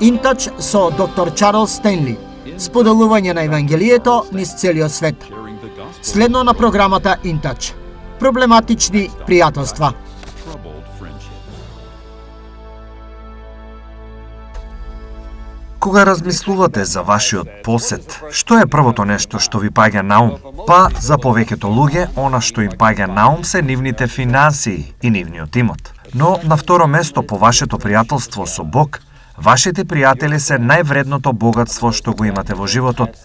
Интач со доктор Чарлс Стенли. Споделување на Евангелието низ целиот свет. Следно на програмата Интач. Проблематични пријателства. Кога размислувате за вашиот посет, што е првото нешто што ви паѓа на ум? Па, за повеќето луѓе, она што им паѓа на ум се нивните финансии и нивниот имот. Но на второ место по вашето пријателство со Бог, вашите пријатели се највредното богатство што го имате во животот.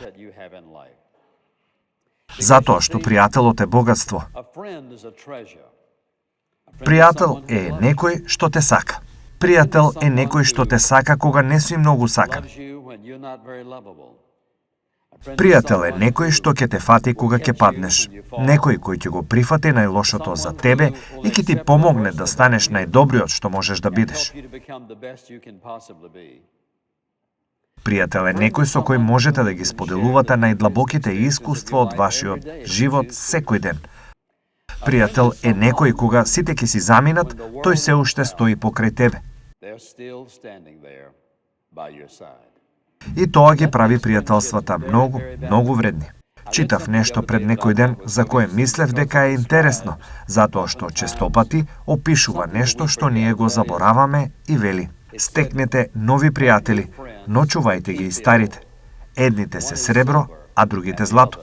Затоа што пријателот е богатство. Пријател е некој што те сака. Пријател е некој што те сака кога не си многу сакан. Пријател е некој што ќе те фати кога ќе паднеш. Некој кој ќе го прифати најлошото за тебе и ќе ти помогне да станеш најдобриот што можеш да бидеш. Пријател е некој со кој можете да ги споделувате најдлабоките искуства од вашиот живот секој ден. Пријател е некој кога сите ќе си заминат, тој се уште стои покрај тебе. И тоа ги прави пријателствата многу вредни. Читав нешто пред некој ден за кое мислев дека е интересно, затоа што честопати опишува нешто што ние го забораваме и вели: стекнете нови пријатели, но чувајте ги и старите. Едните се сребро, а другите злато.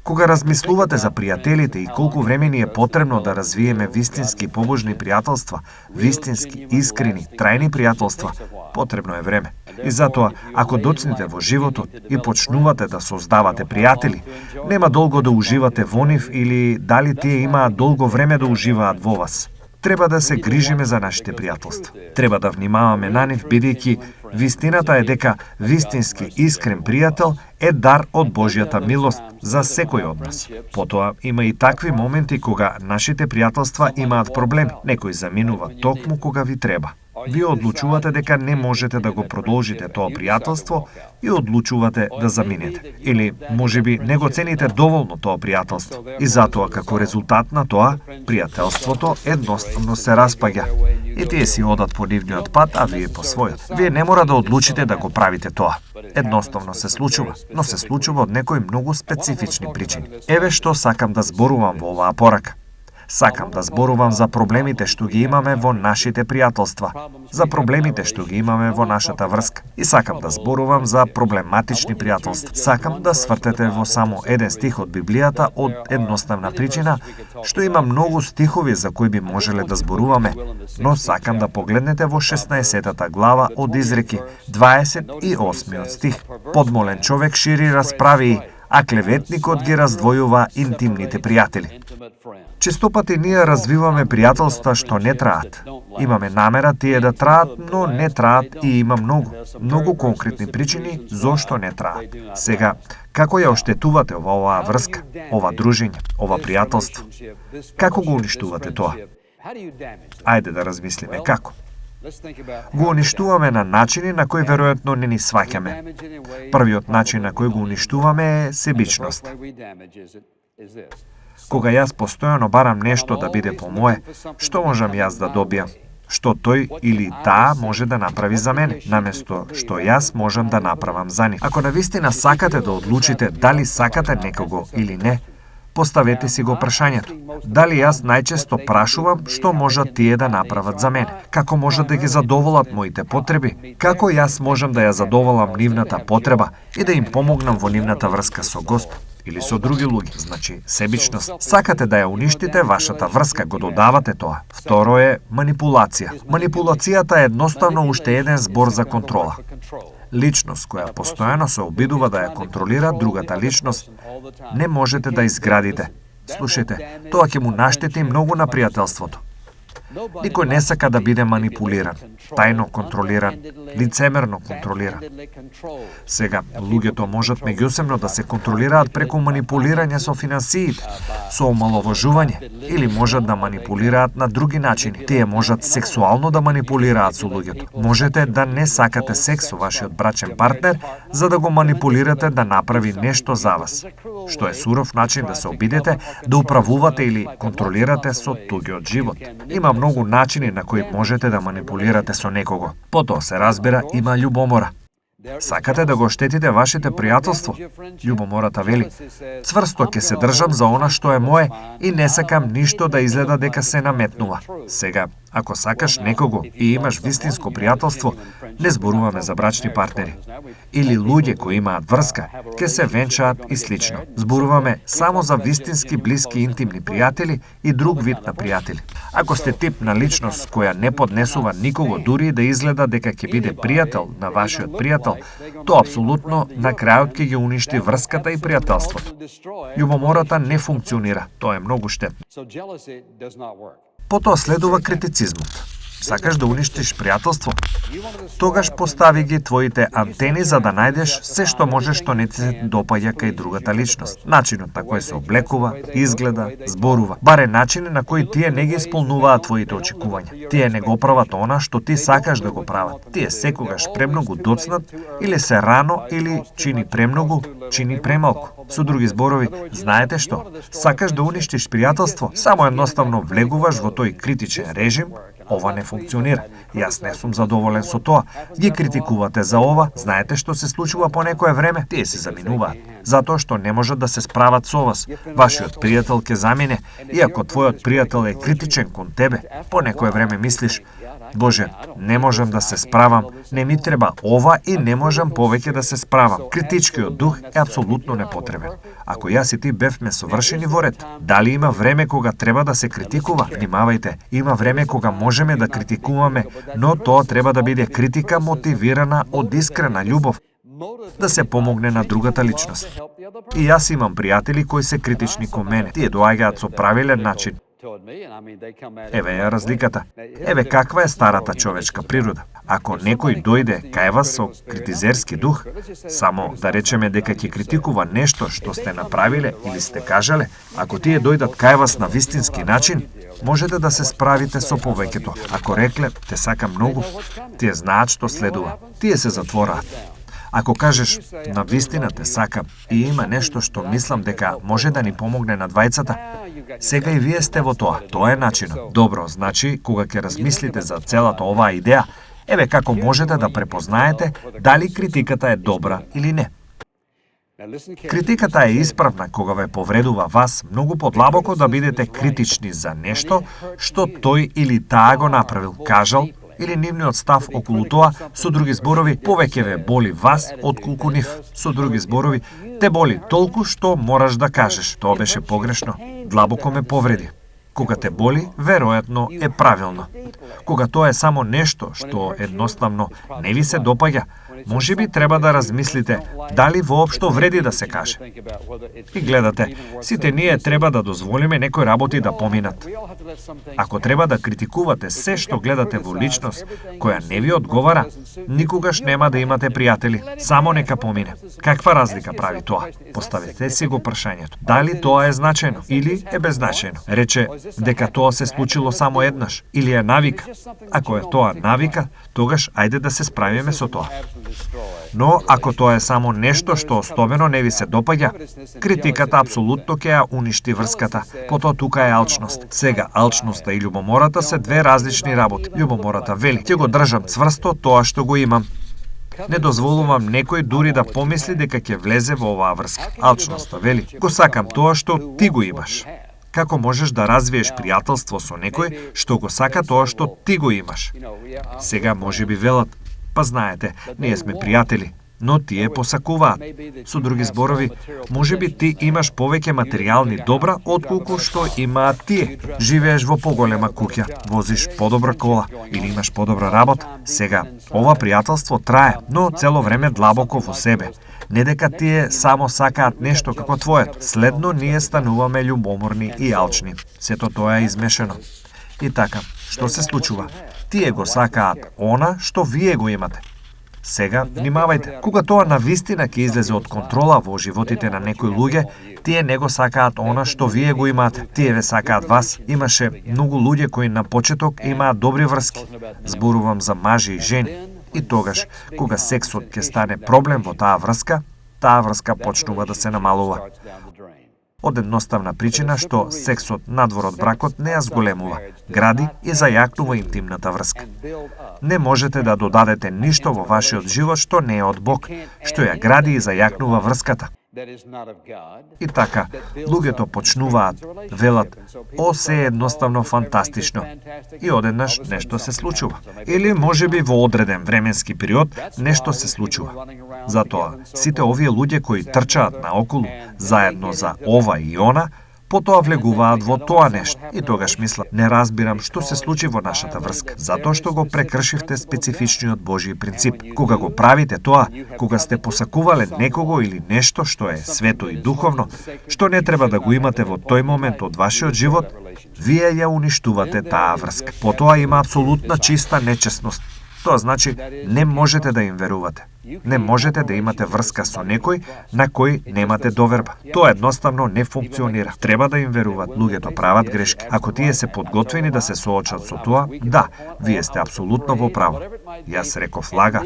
Кога размислувате за пријателите и колку време ни е потребно да развиеме вистински побожни пријателства, вистински, искрени, трајни пријателства, потребно е време. И затоа, ако доцнете во животот и почнувате да создавате пријатели, нема долго да уживате во нив или дали тие имаат долго време да уживаат во вас. Треба да се грижиме за нашите пријателства. Треба да внимаваме на нив, бидејќи вистината е дека вистински искрен пријател е дар од Божјата милост за секој од нас. Потоа има и такви моменти кога нашите пријателства имаат проблеми. Некој заминува токму кога ви треба. Вие одлучувате дека не можете да го продолжите тоа пријателство и одлучувате да заминете. Или, можеби, не го цените доволно тоа пријателство. И затоа, како резултат на тоа, пријателството едноставно се распаѓа. И тие си одат по нивниот пат, а вие по својот. Вие не мора да одлучите да го правите тоа. Едноставно се случува, но се случува од некои многу специфични причини. Еве што сакам да зборувам во оваа порака. Сакам да зборувам за проблемите што ги имаме во нашите пријателства, за проблемите што ги имаме во нашата врска. И сакам да зборувам за проблематични пријателства. Сакам да свртете во само еден стих од Библијата од едноставна причина, што има многу стихови за кои би можеле да зборуваме, но сакам да погледнете во 16-та глава од Изреки, 28 стих. Подмолен човек шири расправи, а клеветникот ги раздвојува интимните пријатели. Честопати ние развиваме пријателства што не траат. Имаме намера тие да траат, но не траат и има многу конкретни причини зошто не траат. Сега, како ја оштетувате во оваа врска, ова дружење, ова пријателство? Како го уништувате тоа? Ајде да размислиме како. Го уништуваме на начини на кои веројатно не ни сваќаме. Првиот начин на кој го уништуваме е себичност. Кога јас постојано барам нешто да биде по мое, што можам јас да добијам? Што тој или таа може да направи за мене, наместо што јас можам да направам за нив. Ако навистина сакате да одлучите дали сакате некого или не, поставете си го прашањето. Дали јас најчесто прашувам што можат тие да направат за мене? Како можат да ги задоволат моите потреби? Како јас можам да ја задоволам нивната потреба и да им помогнам во нивната врска со Господ? Или со други луѓе, значи себичност. Сакате да ја уништите вашата врска, го додавате тоа. Второ е манипулација. Манипулацијата е едноставно уште еден збор за контрола. Личност која постојано се обидува да ја контролира другата личност, не можете да изградите. Слушайте, тоа ќе му наштети многу на пријателството. Никој не сака да биде манипулиран, тајно контролиран, лицемерно контролиран. Сега, луѓето можат меѓусебно да се контролираат преку манипулирање со финансиите, со омаловажување, или можат да манипулираат на други начини. Тие можат сексуално да манипулираат со луѓето. Можете да не сакате секс со вашиот брачен партнер, за да го манипулирате да направи нешто за вас. што е суров начин да се обидете, да управувате или контролирате со туѓиот живот. Има многу начини на кои можете да манипулирате со некого. Потоа се разбира, има љубомора. Сакате да го штетите вашите пријателство? Љубомората вели: цврсто ќе се држам за она што е мое и не сакам ништо да изгледа дека се наметнува. Сега, ако сакаш некого и имаш вистинско пријателство, не зборуваме за брачни партнери или луѓе кои имаат врска, ќе се венчаат и слично. Зборуваме само за вистински блиски интимни пријатели и друг вид на пријатели. Ако сте тип на личност која не поднесува никого дури да изгледа дека ќе биде пријател на вашиот пријател, тоа апсолутно на крајот ќе ги уништи врската и пријателството. Љубомората не функционира, тоа е многу штетно. Потоа следува критицизмот. Сакаш да уништиш пријателство? Тогаш постави ги твоите антени за да најдеш се што може што не ти се допаѓа кај другата личност. Начинот на кој се облекува, изгледа, зборува. Баре начини на кои тие не ги исполнуваат твоите очекувања. Тие не го прават она што ти сакаш да го прават. Тие секогаш премногу доцнат, или се рано, или чини премногу, чини премалку. Со други зборови, знаете што? Сакаш да уништиш пријателство, само едноставно влегуваш во тој критичен режим. Ова не функционира. Јас не сум задоволен со тоа. Ги критикувате за ова, знаете што се случува по некое време? Тие се заминуваат. Затоа што не можат да се справат со вас. Вашиот пријател ќе замине, и ако твојот пријател е критичен кон тебе, по некое време мислиш: Боже, не можам да се справам, не ми треба ова и не можам повеќе да се справам. Критичкиот дух е апсолутно непотребен. Ако јас и ти бевме совршени во ред, дали има време кога треба да се критикува? Внимавајте, има време кога можеме да критикуваме, но тоа треба да биде критика мотивирана од искрена љубов, да се помогне на другата личност. И јас имам пријатели кои се критични кон мене. Тие доаѓаат со правилен начин. Еве е разликата. Еве каква е старата човечка природа. Ако некој дојде кај вас со критизерски дух, само да речеме дека ќе критикува нешто што сте направиле или сте кажале, ако тие дојдат кај вас на вистински начин, можете да се справите со повеќето. Ако рекле: те сакам многу, тие знаат што следува. Тие се затвораат. Ако кажеш: на вистина те сакам и има нешто што мислам дека може да ни помогне на двајцата, сега и вие сте во тоа. Тоа е начинот. Добро, значи, кога ќе размислите за целата оваа идеја, еве како можете да препознаете дали критиката е добра или не. Критиката е исправна кога ве повредува вас многу подлабоко да бидете критични за нешто што тој или таа го направил, кажал, или нивниот став околу тоа. Со други зборови, повеќе ве боли вас отколку нив. Со други зборови, те боли толку што мораш да кажеш: тоа беше погрешно, длабоко ме повреди. Кога те боли, веројатно е правилно. Кога тоа е само нешто што едноставно не ви се допаѓа, можеби треба да размислите дали воопшто вреди да се каже. И гледате, сите ние треба да дозволиме некои работи да поминат. Ако треба да критикувате се што гледате во личност која не ви одговара, никогаш нема да имате пријатели. Само нека помине. Каква разлика прави тоа? Поставете си го прашањето. Дали тоа е значајно или е беззначајно? Рече дека тоа се случило само еднаш или е навика. Ако е тоа навика, тогаш ајде да се справиме со тоа. Но ако тоа е само нешто што особено не ви се допаѓа, критиката апсолутно ќе ја уништи врската. Потоа тука е алчност. Сега алчноста и љубомората се две различни работи. Љубомората вели: ќе го држам цврсто тоа што го имам. Не дозволувам некој дури да помисли дека ќе влезе во оваа врска. Алчноста вели: го сакам тоа што ти го имаш. Како можеш да развиеш пријателство со некој што го сака тоа што ти го имаш? Сега можеби велат: па знаете, ние сме пријатели, но тие посакуваат. Со други зборови, можеби ти имаш повеќе материјални добра отколку што имаат тие. Живееш во поголема куќа, возиш подобра кола или имаш подобра работа. Сега, ова пријателство трае, но цело време длабоко во себе. Не дека тие само сакаат нешто како твоето. Следно ние стануваме љубоморни и алчни. Сето тоа е измешано. И така, што се случува? Тие го сакаат она што вие го имате. Сега, внимавајте, кога тоа навистина ќе излезе од контрола во животите на некои луѓе, тие не го сакаат она што вие го имате. Тие ве сакаат вас. Имаше многу луѓе кои на почеток имаат добри врски. Зборувам за мажи и жени. И тогаш, кога сексот ќе стане проблем во таа врска почнува да се намалува. Од едноставна причина што сексот надвор од бракот не ја зголемува, гради и зајакнува интимната врска. Не можете да додадете ништо во вашиот живот што не е од Бог, што ја гради и зајакнува врската. И така, луѓето почнуваат, велат, о, се е едноставно фантастично. И одеднаш нешто се случува. Или можеби во одреден временски период нешто се случува. Затоа, сите овие луѓе кои трчаат наоколу, заедно за ова и она, потоа влегуваат во тоа нешто. И тогаш мислат, не разбирам што се случи во нашата врска, затоа што го прекршивте специфичниот Божји принцип. Кога го правите тоа, кога сте посакувале некого или нешто што е свето и духовно, што не треба да го имате во тој момент од вашиот живот, вие ја уништувате таа врска. Потоа има апсолутна чиста нечесност. Тоа значи, не можете да им верувате. Не можете да имате врска со некој на кој немате доверба. Тоа едноставно не функционира. Треба да им веруват. Луѓето прават грешки. Ако тие се подготвени да се соочат со тоа, да, вие сте апсолутно во право. Јас реков лага.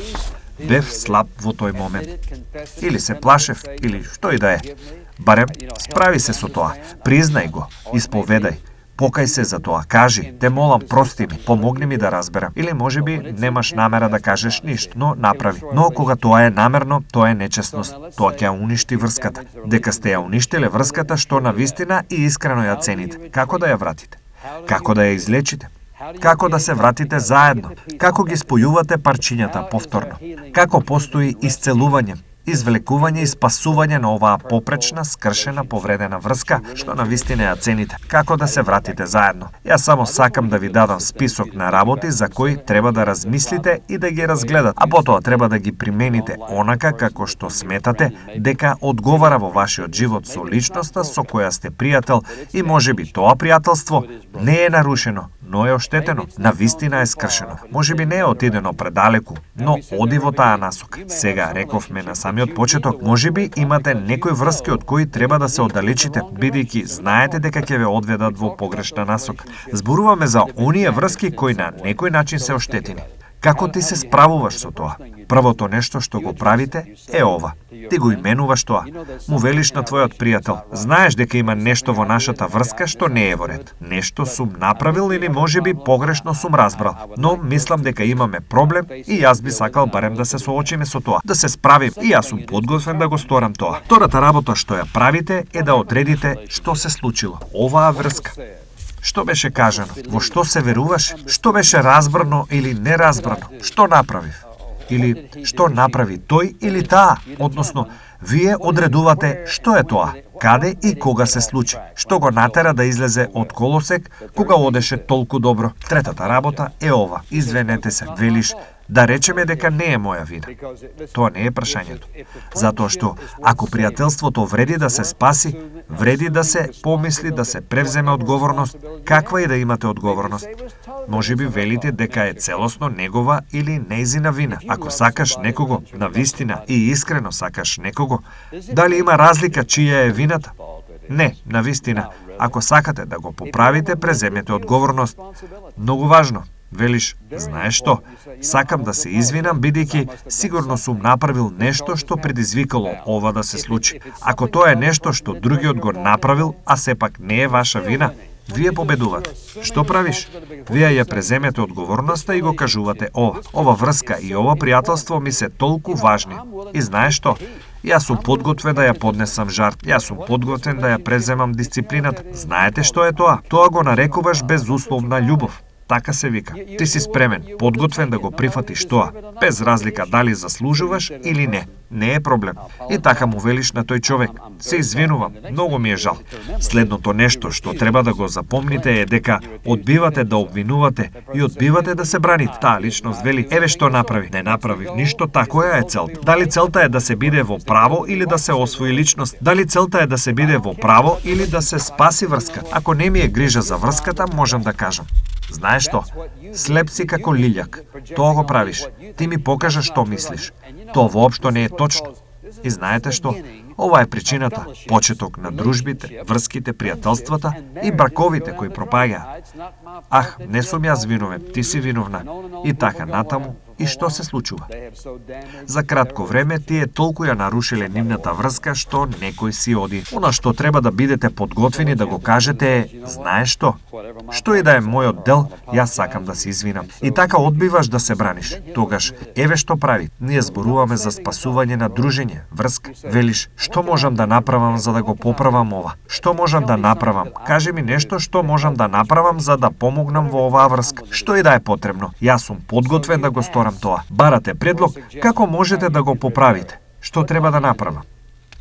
Бев слаб во тој момент. Или се плашев, или што и да е. Барем, справи се со тоа. Признај го, исповедај. Покај се за тоа, кажи, те молам, прости ми, помогни ми да разберам. Или можеби немаш намера да кажеш ништо, но направи. Но кога тоа е намерно, тоа е нечесност. Тоа ќе ја уништи врската. Дека сте ја уништиле врската што на вистина и искрено ја цените. Како да ја вратите? Како да ја излечите? Како да се вратите заедно? Како ги спојувате парчињата повторно? Како постои исцелување, извлекување и спасување на оваа попречна, скршена, повредена врска, што на вистина ја цените. Како да се вратите заедно? Јас само сакам да ви дадам список на работи за кои треба да размислите и да ги разгледате, а потоа треба да ги примените онака како што сметате дека одговара во вашиот живот со личноста со која сте пријател и можеби тоа пријателство не е нарушено, но е оштетено, на вистина е скршено. Можеби не е отидено предалеку, но оди во таа насока. Сега рековме на самиот почеток, можеби имате некои врски од кои треба да се оддалечите, бидејќи знаете дека ќе ве одведат во погрешна насока. Зборуваме за оние врски кои на некој начин се оштетени. Како ти се справуваш со тоа? Првото нешто што го правите е ова. Ти го именуваш тоа. Му велиш на твојот пријател. Знаеш дека има нешто во нашата врска што не е во ред. Нешто сум направил или можеби погрешно сум разбрал. Но мислам дека имаме проблем и јас би сакал барем да се соочиме со тоа. Да се справим и јас сум подготвен да го сторам тоа. Втората работа што ја правите е да одредите што се случило. Оваа врска. Што беше кажано? Во што се веруваше? Што беше разбрано или неразбрано? Што направив? Или што направи тој или таа? Односно, вие одредувате што е тоа, каде и кога се случи, што го натера да излезе од колосек кога одеше толку добро. Третата работа е ова. Извинете се, велиш, да речеме дека не е моја вина. Тоа не е прашањето. Затоа што, ако пријателството вреди да се спаси, вреди да се помисли, да се превземе одговорност, каква и да имате одговорност. Можеби велите дека е целосно негова или нејзина вина. Ако сакаш некого, на вистина и искрено сакаш некого, дали има разлика чија е вината? Не, на вистина. Ако сакате да го поправите, преземете одговорност. Многу важно. Велиш, знаеш што? Сакам да се извинам, бидејќи сигурно сум направил нешто што предизвикало ова да се случи. Ако тоа е нешто што другиот го направил, а сепак не е ваша вина, вие победувате. Што правиш? Вие ја преземете одговорноста и го кажувате ова. Ова врска и ова пријателство ми се толку важни. И знаеш што? Јас сум подготвен да ја поднесам жарт. Јас сум подготвен да ја преземам дисциплината. Знаете што е тоа? Тоа го нарекуваш безусловна љубов. Така се вика. Ти си спремен, подготвен да го прифатиш тоа, без разлика дали заслужуваш или не. Не е проблем. И така му велиш на тој човек. Се извинувам, многу ми е жал. Следното нешто што треба да го запомните е дека одбивате да обвинувате и одбивате да се браните. Таа личност вели, еве што направи. Не направи ништо, која е целта? Дали целта е да се биде во право или да се освои личност? Дали целта е да се биде во право или да се спаси врската? Ако не ми е грижа за врската, можам да кажам. Знаеш што? Слеп си како лилјак. Тоа го правиш. Ти ми покажа што мислиш. Тоа воопшто не е точно. И знаете што? Ова е причината, почеток на дружбите, врските, пријателствата и браковите кои пропаѓаат. Ах, не сум јас виновен, ти си виновна. И така натаму, И што се случува? За кратко време тие толку ја нарушиле нивната врска што некој си оди. Она што треба да бидете подготвени да го кажете е: знаеш што? Што и да е мојот дел, јас сакам да се извинам. И така одбиваш да се браниш. Тогаш, еве што прави. Ние зборуваме за спасување на дружење, врска. Велиш, што можам да направам за да го поправам ова? Што можам да направам? Кажи ми нешто што можам да направам за да помогнам во оваа врска. Што и да е потребно. Јас сум подготвен да го сторам тоа. Барате предлог како можете да го поправите. Што треба да направам?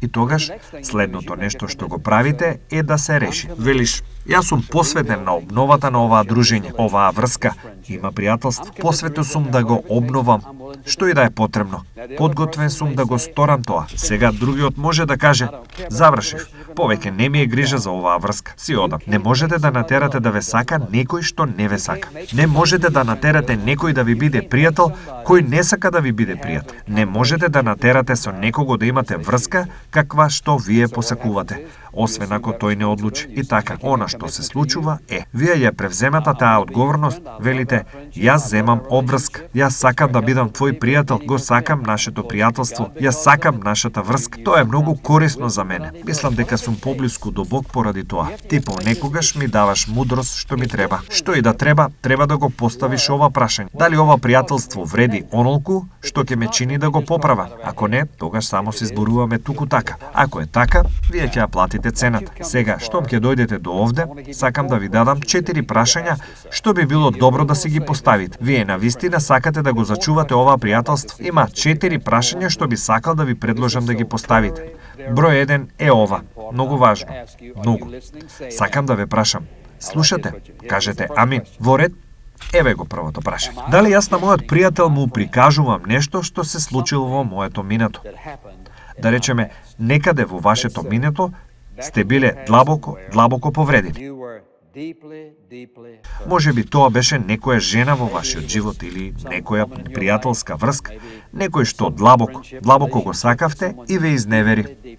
И тогаш, следното нешто што го правите е да се реши. Велиш, јас сум посветен на обновата на оваа дружење, оваа врска. Има пријателство. Посветен сум да го обновам. Што и да е потребно. Подготвен сум да го сторам тоа. Сега другиот може да каже: завршив. Повеќе не ми е грижа за оваа врска. Си одам. Не можете да натерате да ве сака некој што не ве сака. Не можете да натерате некој да ви биде пријател кој не сака да ви биде пријател. Не можете да натерате со некого да имате врска каква што вие посакувате, освен ако тој не одлучи. И така, она што се случува е: вие ја превземате таа одговорност, велите: јас земам обврска, јас сакам да бидам твој пријател, го сакам нашето пријателство, јас сакам нашата врска. Тоа е многу корисно за мене. Мислам дека сум поблиску до Бог поради тоа. Ти понекогаш ми даваш мудрост што ми треба. Што и да треба, треба да го поставиш ова прашање. Дали ова пријателство вреди онолку што ќе ме чини да го поправам? Ако не, тогаш само се зборуваме туку така. Ако е така, вие ќе ја платите цената. Сега, штом ќе дојдете до овде, сакам да ви дадам 4 прашања што би било добро да си ги поставите. Вие навистина сакате да го зачувате ова пријателство. Има 4 прашања што би сакал да ви предложам да ги поставите. Број 1 е ова. Многу важно. Многу. Сакам да ве прашам. Слушате? Кажете амин. Во ред? Еве го првото прашање. Дали јас на мојот пријател му прикажувам нешто што се случило во моето минато? Да речеме, некаде во вашето минато сте биле длабоко повредени. Може би тоа беше некоја жена во вашиот живот или некоја пријателска врска, некој што длабоко го сакавте и ве изневери.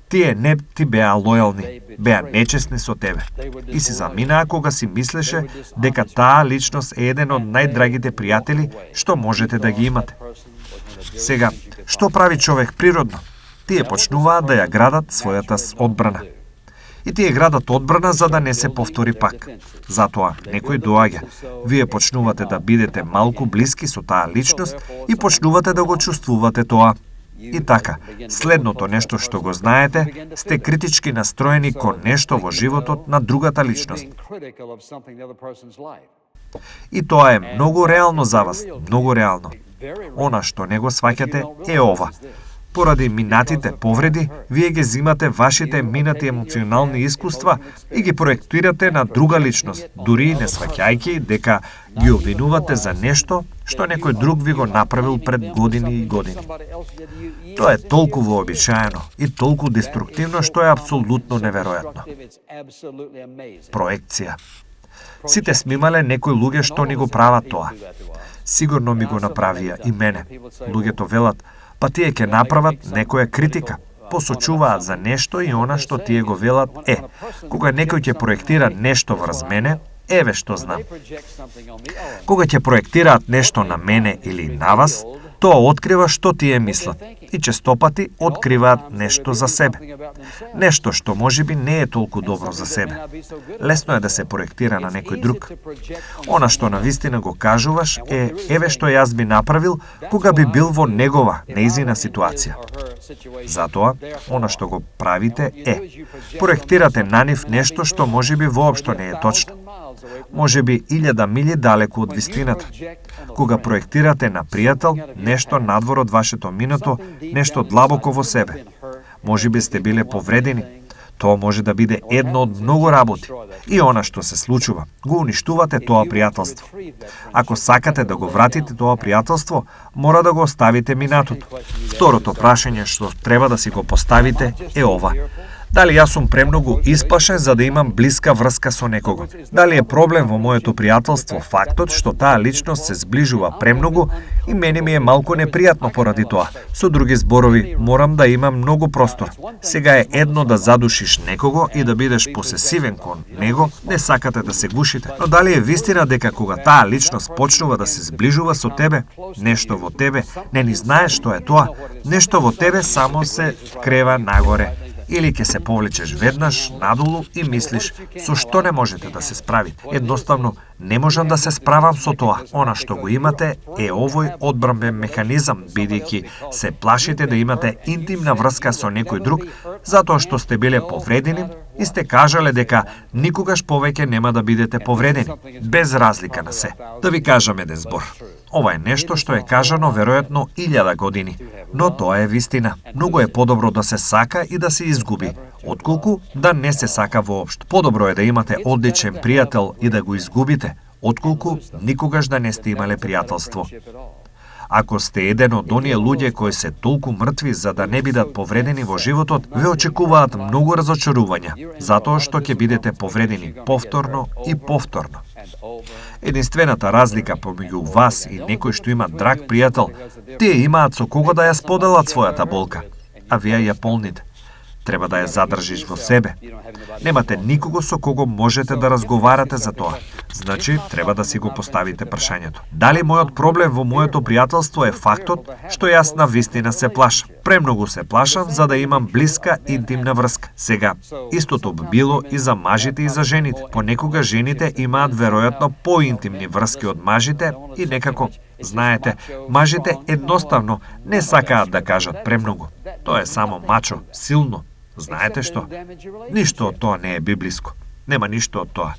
Тие не ти беа лојални, беа нечесни со тебе. И си заминаа кога си мислеше дека таа личност е еден од најдрагите пријатели што можете да ги имате. Сега, што прави човек природно? Тие почнуваат да ја градат својата одбрана. И тие градат одбрана за да не се повтори пак. Затоа некој доаѓа. Вие почнувате да бидете малку блиски со таа личност и почнувате да го чувствувате тоа. И така, следното нешто што го знаете, сте критички настроени кон нешто во животот на другата личност. И тоа е многу реално за вас, многу реално. Она што не го сваќате е ова. Поради минатите повреди, вие ги зимате вашите минати емоционални искуства и ги проектирате на друга личност, дури и не сваќајќи дека ги обвинувате за нешто што некој друг ви го направил пред години и години. Тоа е толку вообичаено и толку деструктивно што е апсолутно неверојатно. Проекција. Сите сме имале некои луѓе што ни го прават тоа. Сигурно ми го направија и мене. Луѓето велат: па тие ќе направат некоја критика, посочуваат за нешто и она што тие го велат е: кога некој ќе проектира нешто врз мене, еве што знам. Кога ќе проектираат нешто на мене или на вас, тоа открива што тие мислат и честопати откриваат нешто за себе. Нешто што можеби не е толку добро за себе. Лесно е да се проектира на некој друг. Она што навистина го кажуваш е: еве што јас би направил кога би бил во нејзина ситуација. Затоа, она што го правите е: проектирате на нив нешто што можеби воопшто не е точно. Можеби 1000 милји далеку од вистината. Кога проектирате на пријател нешто надвор од вашето минато, нешто длабоко во себе. Можеби сте биле повредени. Тоа може да биде едно од многу работи. И она што се случува, го уништувате тоа пријателство. Ако сакате да го вратите тоа пријателство, мора да го оставите минатото. Второто прашање што треба да си го поставите е ова: Дали јас сум премногу исплашен за да имам блиска врска со некого? Дали е проблем во моето пријателство фактот што таа личност се зближува премногу и мене ми е малку непријатно поради тоа? Со други зборови, морам да имам многу простор. Сега е едно да задушиш некого и да бидеш посесивен кон него, не сакате да се гушите. Но дали е вистина дека кога таа личност почнува да се зближува со тебе, нешто во тебе не ни знаеш што е тоа, нешто во тебе само се крева нагоре, или ќе се повлечеш веднаш надолу и мислиш со што не можете да се справите. Едноставно, не можам да се справам со тоа. Она што го имате е овој одбранбен механизам, бидејќи се плашите да имате интимна врска со некој друг, затоа што сте биле повредени и сте кажале дека никогаш повеќе нема да бидете повредени, без разлика на се. Да ви кажам еден збор. Ова е нешто што е кажано веројатно 1000 години, но тоа е вистина. Многу е подобро да се сака и да се изгуби, отколку да не се сака воопшто. Подобро е да имате одличен пријател и да го изгубите, отколку никогаш да не сте имале пријателство. Ако сте еден од оние луѓе кои се толку мртви за да не бидат повредени во животот, ве очекуваат многу разочарувања, затоа што ќе бидете повредени повторно и повторно. Единствената разлика помеѓу вас и некој што има драг пријател, тие имаат со кого да ја споделат својата болка, а вие ја полните. Треба да ја задржиш во себе. Немате никого со кого можете да разговарате за тоа. Значи, треба да си го поставите прашањето. Дали мојот проблем во моето пријателство е фактот што јас на вистина се плашам? Премногу се плашам за да имам блиска интимна врска. Сега, истото би било и за мажите и за жените. Понекога жените имаат веројатно поинтимни врски од мажите и некако, знаете, мажите едноставно не сакаат да кажат премногу. Тоа е само мачо, силно. Знаете што? Ништо од тоа не е библиско. Нема ништо од тоа.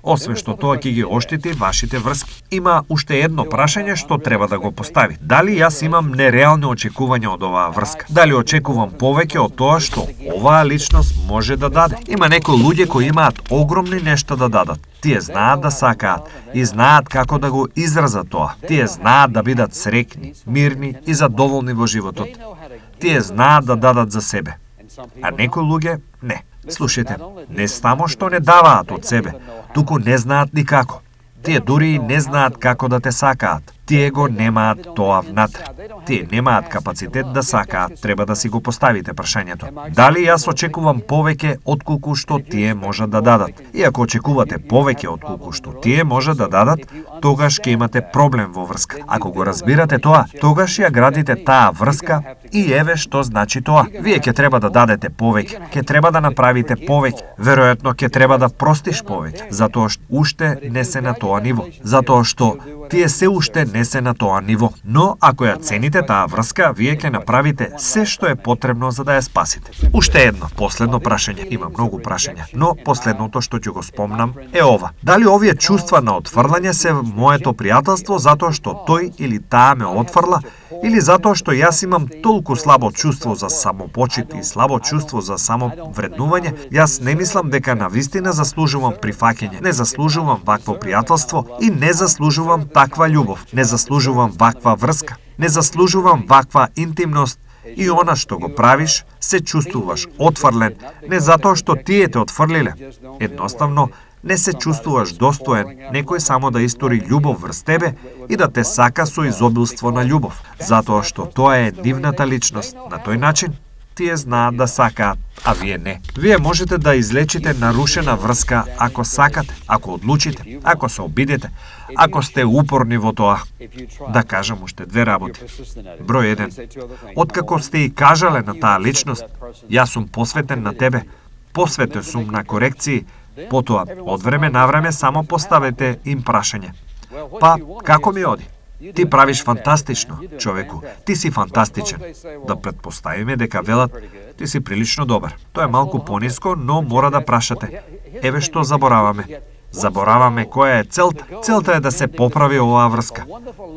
Освен што тоа ќе ги оштити вашите врски. Има уште едно прашање што треба да го постави. Дали јас имам нереални очекувања од оваа врска? Дали очекувам повеќе од тоа што оваа личност може да даде? Има некои луѓе кои имаат огромни нешта да дадат. Тие знаат да сакаат и знаат како да го изразат тоа. Тие знаат да бидат среќни, мирни и задоволни во животот. Тие знаат да дадат за себе. А некои луѓе не. Слушайте, не само што не даваат од себе, туку не знаат ни како. Тие дури и не знаат како да те сакаат. Тие го немаат тоа внатре. Тие немаат капацитет да сакаат. Треба да си го поставите прашањето. Дали јас очекувам повеќе отколку што тие можат да дадат? И ако очекувате повеќе отколку што тие можат да дадат, тогаш ќе имате проблем во врска. Ако го разбирате тоа, тогаш ја градите таа врска и еве што значи тоа. Вие ќе треба да дадете повеќе, ќе треба да направите повеќе, веројатно ќе треба да простиш повеќе, затоа што уште не се на тоа ниво, затоа што тие се уште не се на тоа ниво. Но ако ја цените таа врска, вие ќе направите се што е потребно за да ја спасите. Уште едно, последно прашање. Има многу прашања, но последното што ќе го спомнам е ова. Дали овие чувства на отфрлање се моето пријателство затоа што тој или таа ме отфрла, или затоа што јас имам толку слабо чувство за самопочит и слабо чувство за самовреднување? Јас не мислам дека навистина заслужувам прифаќање, не заслужувам вакво пријателство и не заслужувам таква љубов, не заслужувам ваква врска, не заслужувам ваква интимност. И она што го правиш, се чувствуваш отфрлен, не затоа што тие те отфрлиле. Едноставно, не се чувствуваш достоен некој само да истори љубов врз тебе и да те сака со изобилство на љубов, затоа што тоа е нивната личност. На тој начин, тие знаат да сакаат, а вие не. Вие можете да излечите нарушена врска ако сакате, ако одлучите, ако се обидете, ако сте упорни во тоа. Да кажам уште две работи. Број 1. Откако сте и кажале на таа личност, јас сум посветен на тебе, посветен сум на корекции, потоа, од време на време само поставете им прашање. Па, како ми оди? Ти правиш фантастично, човеку. Ти си фантастичен. Да предпоставиме дека велат, ти си прилично добар. Тоа е малку пониско, но мора да прашате. Еве што забораваме. Забораваме која е целта. Целта е да се поправи оваа врска.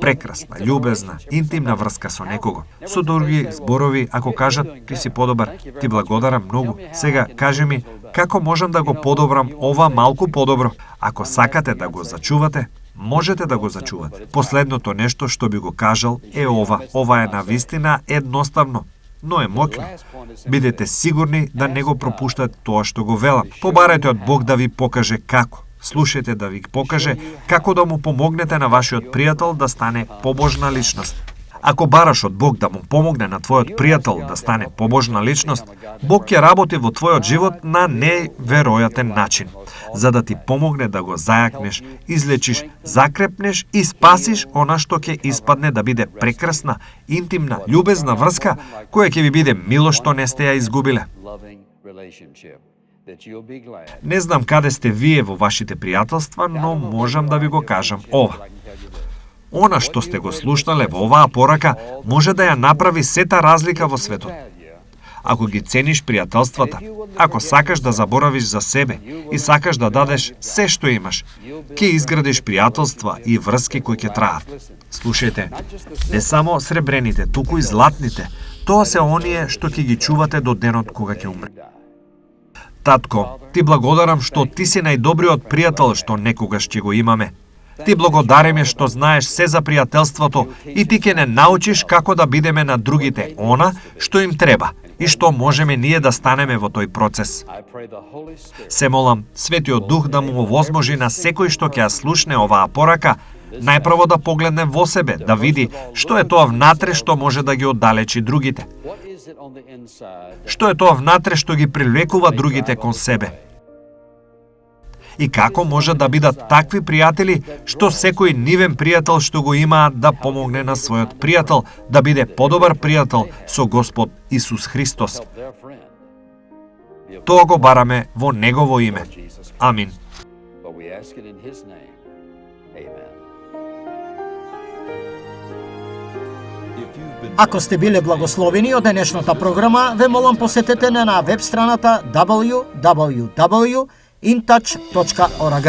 Прекрасна, љубезна, интимна врска со некого. Со други зборови, ако кажат, ти си подобар, ти благодарам многу. Сега, кажи ми, како можам да го подобрам ова малку подобро? Ако сакате да го зачувате, можете да го зачувате. Последното нешто што би го кажал е ова. Ова е навистина едноставно. но е моќно. Бидете сигурни да не го пропуштате тоа што го велам. Побарајте од Бог да ви покаже како. Слушајте да ви покаже како да му помогнете на вашиот пријател да стане побожна личност. Ако бараш од Бог да му помогне на твојот пријател да стане побожна личност, Бог ќе работи во твојот живот на неверојатен начин, за да ти помогне да го зајакнеш, излечиш, закрепнеш и спасиш она што ќе испадне да биде прекрасна, интимна, љубезна врска која ќе ви биде мило што не сте ја изгубиле. Не знам каде сте вие во вашите пријателства, но можам да ви го кажам ова. Она што сте го слушнале во оваа порака може да ја направи сета разлика во светот. Ако ги цениш пријателствата, ако сакаш да заборавиш за себе и сакаш да дадеш се што имаш, ќе изградиш пријателства и врски кои ќе траат. Слушајте, не само сребрените, туку и златните, тоа се оние што ќе ги чувате до денот кога ќе умре. Татко, ти благодарам што ти си најдобриот пријател што некогаш ќе го имаме. Ти благодариме што знаеш се за пријателството и ти ќе не научиш како да бидеме на другите она што им треба и што можеме ние да станеме во тој процес. Се молам, Светиот Дух да му овозможи на секој што ќе ја слушне оваа порака, најпрво да погледне во себе, да види што е тоа внатре што може да ги оддалечи другите. Што е тоа внатре што ги привлекува другите кон себе. И како може да бидат такви пријатели што секој нивен пријател што го има да помогне на својот пријател да биде подобар пријател со Господ Исус Христос. Тоа го бараме во Негово име. Амин. Ако сте биле благословени од денешната програма, ве молам посетете на веб страната www.intouch.org.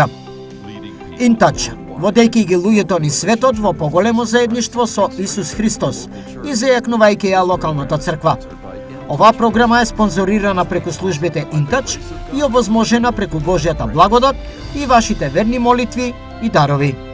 InTouch, водејќи ги луѓето низ светот во поголемо заедништво со Исус Христос и зајакнувајќи ја локалната црква. Оваа програма е спонзорирана преку службите InTouch и овозможена преку Божјата благодат и вашите верни молитви и дарови.